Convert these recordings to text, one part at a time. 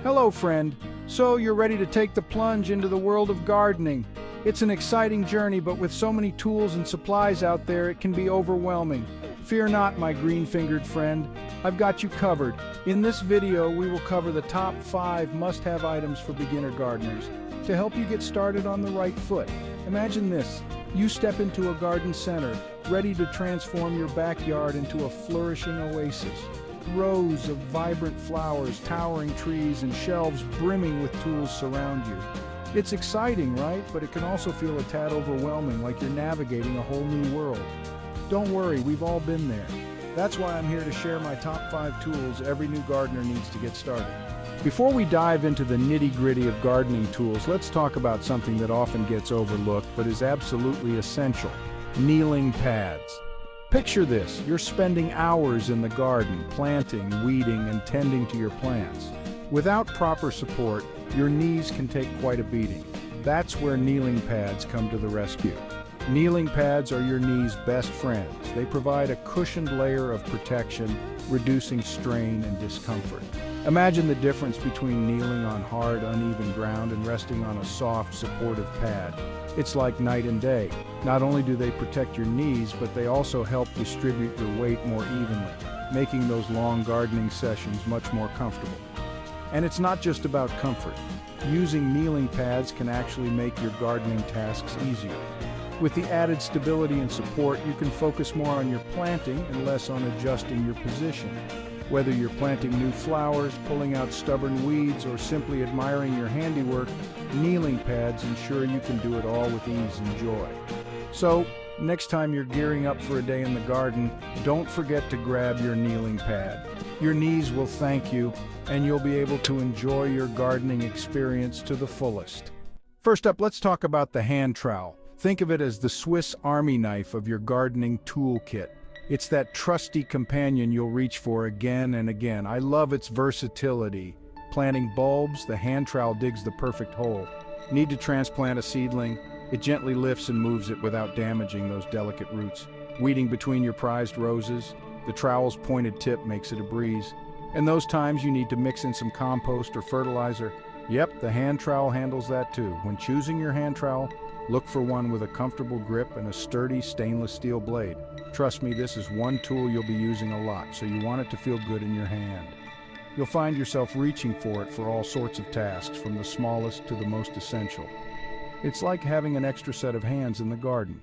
Hello, friend. So you're ready to take the plunge into the world of gardening. It's an exciting journey, but with so many tools and supplies out there, it can be overwhelming. Fear not, my green-fingered friend. I've got you covered. In this video, we will cover the top 5 must-have items for beginner gardeners to help you get started on the right foot. Imagine this. You step into a garden center, ready to transform your backyard into a flourishing oasis. Rows of vibrant flowers, towering trees, and shelves brimming with tools surround you. It's exciting, right? But it can also feel a tad overwhelming, like you're navigating a whole new world. Don't worry, we've all been there. That's why I'm here to share my top 5 tools every new gardener needs to get started. Before we dive into the nitty-gritty of gardening tools, let's talk about something that often gets overlooked but is absolutely essential: kneeling pads. Picture this: you're spending hours in the garden, planting, weeding, and tending to your plants. Without proper support, your knees can take quite a beating. That's where kneeling pads come to the rescue. Kneeling pads are your knees' best friends. They provide a cushioned layer of protection, reducing strain and discomfort. Imagine the difference between kneeling on hard, uneven ground and resting on a soft, supportive pad. It's like night and day. Not only do they protect your knees, but they also help distribute your weight more evenly, making those long gardening sessions much more comfortable. And it's not just about comfort. Using kneeling pads can actually make your gardening tasks easier. With the added stability and support, you can focus more on your planting and less on adjusting your position. Whether you're planting new flowers, pulling out stubborn weeds, or simply admiring your handiwork, kneeling pads ensure you can do it all with ease and joy. So, next time you're gearing up for a day in the garden, don't forget to grab your kneeling pad. Your knees will thank you, and you'll be able to enjoy your gardening experience to the fullest. First up, let's talk about the hand trowel. Think of it as the Swiss Army knife of your gardening toolkit. It's that trusty companion you'll reach for again and again. I love its versatility. Planting bulbs, the hand trowel digs the perfect hole. Need to transplant a seedling? It gently lifts and moves it without damaging those delicate roots. Weeding between your prized roses? The trowel's pointed tip makes it a breeze. And those times you need to mix in some compost or fertilizer? Yep, the hand trowel handles that too. When choosing your hand trowel, look for one with a comfortable grip and a sturdy stainless steel blade. Trust me, this is one tool you'll be using a lot, so you want it to feel good in your hand. You'll find yourself reaching for it for all sorts of tasks, from the smallest to the most essential. It's like having an extra set of hands in the garden.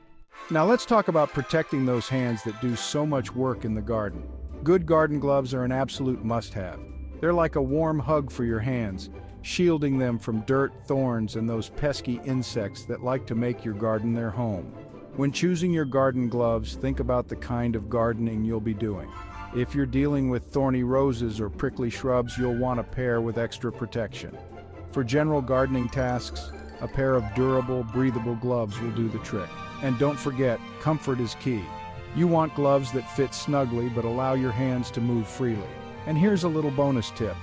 Now let's talk about protecting those hands that do so much work in the garden. Good garden gloves are an absolute must-have. They're like a warm hug for your hands, shielding them from dirt, thorns, and those pesky insects that like to make your garden their home. When choosing your garden gloves, think about the kind of gardening you'll be doing. If you're dealing with thorny roses or prickly shrubs, you'll want a pair with extra protection. For general gardening tasks, a pair of durable, breathable gloves will do the trick. And don't forget, comfort is key. You want gloves that fit snugly but allow your hands to move freely. And here's a little bonus tip.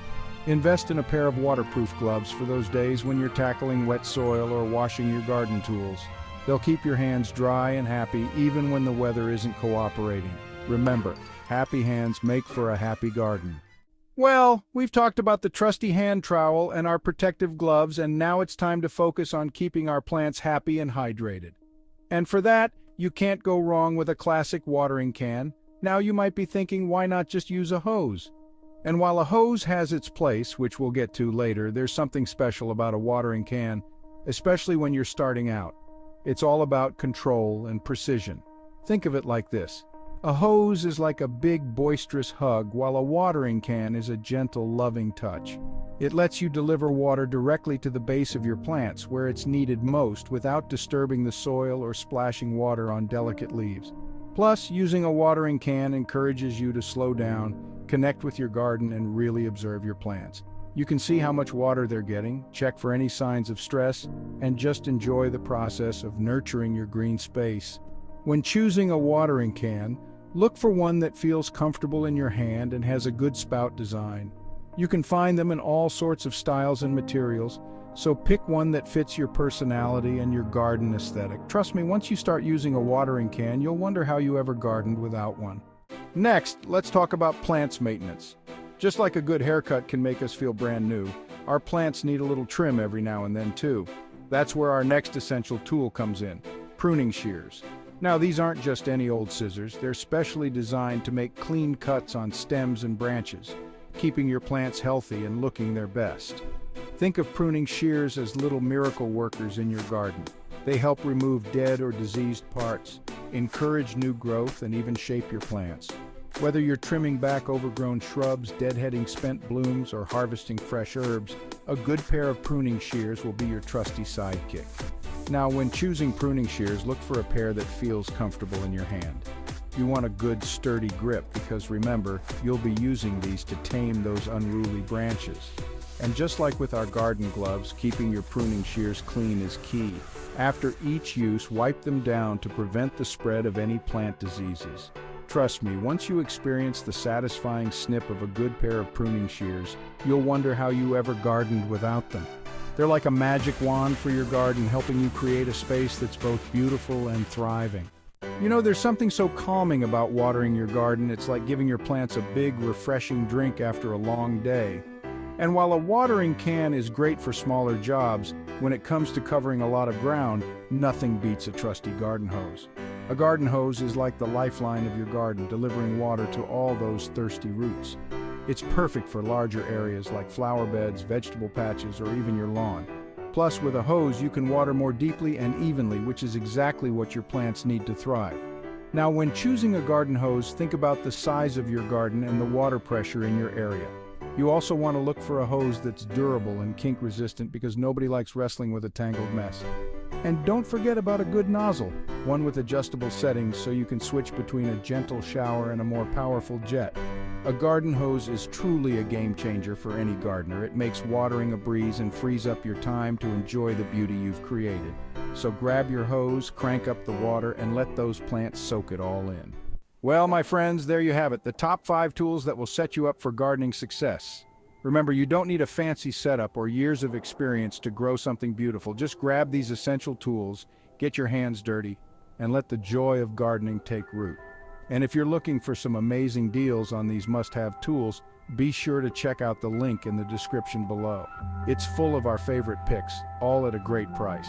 Invest in a pair of waterproof gloves for those days when you're tackling wet soil or washing your garden tools. They'll keep your hands dry and happy even when the weather isn't cooperating. Remember, happy hands make for a happy garden. Well, we've talked about the trusty hand trowel and our protective gloves, and now it's time to focus on keeping our plants happy and hydrated. And for that, you can't go wrong with a classic watering can. Now you might be thinking, why not just use a hose? And while a hose has its place, which we'll get to later, there's something special about a watering can, especially when you're starting out. It's all about control and precision. Think of it like this. A hose is like a big, boisterous hug, while a watering can is a gentle, loving touch. It lets you deliver water directly to the base of your plants, where it's needed most, without disturbing the soil or splashing water on delicate leaves. Plus, using a watering can encourages you to slow down, connect with your garden, and really observe your plants. You can see how much water they're getting, check for any signs of stress, and just enjoy the process of nurturing your green space. When choosing a watering can, look for one that feels comfortable in your hand and has a good spout design. You can find them in all sorts of styles and materials, so pick one that fits your personality and your garden aesthetic. Trust me, once you start using a watering can, you'll wonder how you ever gardened without one. Next, let's talk about plants maintenance. Just like a good haircut can make us feel brand new, Our plants need a little trim every now and then too. That's where our next essential tool comes in, pruning shears. Now these aren't just any old scissors, they're specially designed to make clean cuts on stems and branches, keeping your plants healthy and looking their best. Think of pruning shears as little miracle workers in your garden. They help remove dead or diseased parts, encourage new growth, and even shape your plants. Whether you're trimming back overgrown shrubs, deadheading spent blooms, or harvesting fresh herbs, a good pair of pruning shears will be your trusty sidekick. Now, when choosing pruning shears, look for a pair that feels comfortable in your hand. You want a good, sturdy grip because remember, you'll be using these to tame those unruly branches. And just like with our garden gloves, keeping your pruning shears clean is key. After each use, wipe them down to prevent the spread of any plant diseases. Trust me, once you experience the satisfying snip of a good pair of pruning shears, you'll wonder how you ever gardened without them. They're like a magic wand for your garden, helping you create a space that's both beautiful and thriving. You know, there's something so calming about watering your garden. It's like giving your plants a big, refreshing drink after a long day. And while a watering can is great for smaller jobs, when it comes to covering a lot of ground, nothing beats a trusty garden hose. A garden hose is like the lifeline of your garden, delivering water to all those thirsty roots. It's perfect for larger areas like flower beds, vegetable patches, or even your lawn. Plus, with a hose, you can water more deeply and evenly, which is exactly what your plants need to thrive. Now, when choosing a garden hose, think about the size of your garden and the water pressure in your area. You also want to look for a hose that's durable and kink-resistant because nobody likes wrestling with a tangled mess. And don't forget about a good nozzle, one with adjustable settings so you can switch between a gentle shower and a more powerful jet. A garden hose is truly a game changer for any gardener. It makes watering a breeze and frees up your time to enjoy the beauty you've created. So grab your hose, crank up the water, and let those plants soak it all in. Well, my friends, there you have it, the top 5 tools that will set you up for gardening success. Remember, you don't need a fancy setup or years of experience to grow something beautiful. Just grab these essential tools, get your hands dirty, and let the joy of gardening take root. And if you're looking for some amazing deals on these must-have tools, be sure to check out the link in the description below. It's full of our favorite picks, all at a great price.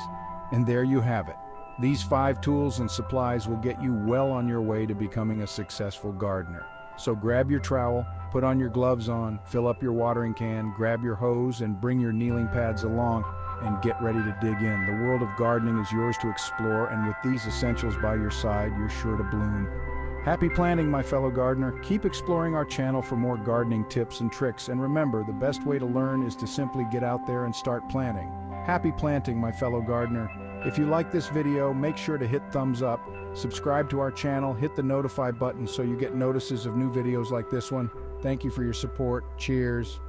And there you have it. These 5 tools and supplies will get you well on your way to becoming a successful gardener. So grab your trowel, put on your gloves on, fill up your watering can, grab your hose, and bring your kneeling pads along, and get ready to dig in. The world of gardening is yours to explore, and with these essentials by your side, you're sure to bloom. Happy planting, my fellow gardener. Keep exploring our channel for more gardening tips and tricks, and remember, the best way to learn is to simply get out there and start planting. Happy planting, my fellow gardener. If you like this video, make sure to hit thumbs up, subscribe to our channel, hit the notify button so you get notices of new videos like this one. Thank you for your support. Cheers.